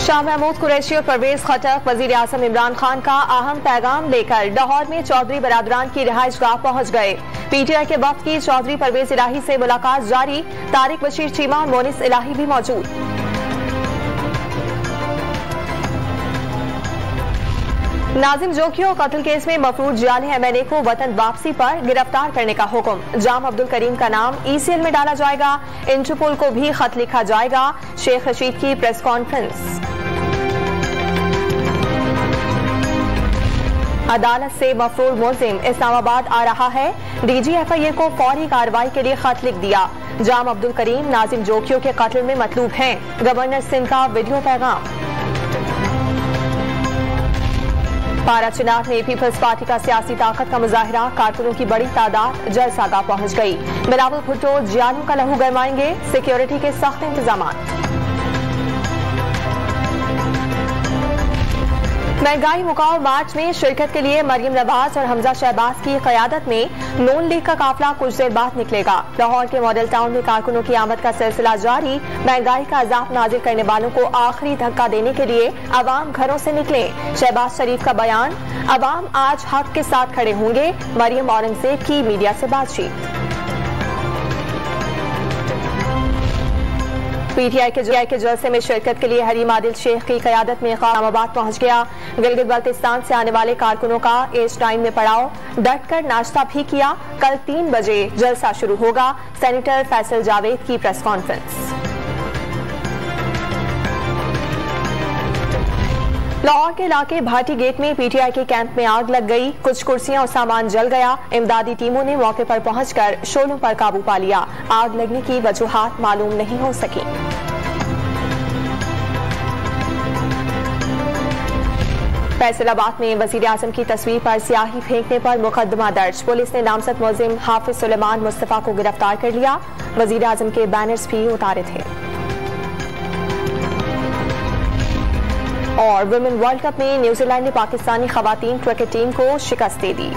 शाह महमूद कुरैशी और परवेज खटक वजीर आजम इमरान खान का अहम पैगाम लेकर लाहौर में चौधरी बरादरान की रिहाइशगाह पहुंच गए। पीटीआई के वफ्द की चौधरी परवेज इलाही से मुलाकात जारी। तारिक बशीर चीमा और मोनिस इलाही भी मौजूद। नाजिम जोखियों कत्ल केस में मफरूर जाली एमएनए को वतन वापसी पर गिरफ्तार करने का हुक्म। जाम अब्दुल करीम का नाम ईसीएल में डाला जाएगा। इंटरपोल को भी खत लिखा जाएगा। शेख रशीद की प्रेस कॉन्फ्रेंस। अदालत से मफरूर मुलजिम इस्लामाबाद आ रहा है। डीजीएफआई को फौरी कार्रवाई के लिए खत लिख दिया। जाम अब्दुल करीम नाजिम जोखियों के कत्ल में मतलूब हैं। गवर्नर सिंध का वीडियो पैगाम। पारा चिनाब में पीपल्स पार्टी का सियासी ताकत का मुजाहिरा। कारकुनों की बड़ी तादाद जलसागाह पहुंच गई। बिलावल भुट्टो जियालों का लहू गरमाएंगे। सिक्योरिटी के सख्त इंतजाम। महंगाई मुकाओ मार्च में शिरकत के लिए मरियम नवाज और हमजा शहबाज की क़यादत में नून लीग का काफिला कुछ देर बाद निकलेगा। लाहौर के मॉडल टाउन में कारकुनों की आमद का सिलसिला जारी। महंगाई का अजाब नाजिल करने वालों को आखिरी धक्का देने के लिए अवाम घरों से निकले। शहबाज शरीफ का बयान, अवाम आज हक के साथ खड़े होंगे। मरियम औरंगजेब की मीडिया से बातचीत। पीटीआई के जलसे में शिरकत के लिए हरीम आदिल शेख की क़यादत में इस्लामाबाद पहुंच गया। गिलगित बल्तिस्तान से आने वाले कारकुनों का एज टाइम में पड़ाव। डट कर नाश्ता भी किया। कल 3 बजे जलसा शुरू होगा। सेनेटर फैसल जावेद की प्रेस कॉन्फ्रेंस। लाहौर के इलाके भाटी गेट में पीटीआई के कैंप में आग लग गई। कुछ कुर्सियां और सामान जल गया। इमदादी टीमों ने मौके पर पहुंचकर शोलों पर काबू पा लिया। आग लगने की वजूहात मालूम नहीं हो सकी। फैसलाबाद में वजीर आजम की तस्वीर पर स्याही फेंकने पर मुकदमा दर्ज। पुलिस ने नामजद मुलजिम हाफिज सुलेमान मुस्तफा को गिरफ्तार कर लिया। वजीर आजम के बैनर्स भी उतारे थे। और वुमेन वर्ल्ड कप में न्यूजीलैंड ने पाकिस्तानी खवातीन क्रिकेट टीम को शिकस्त दे दी।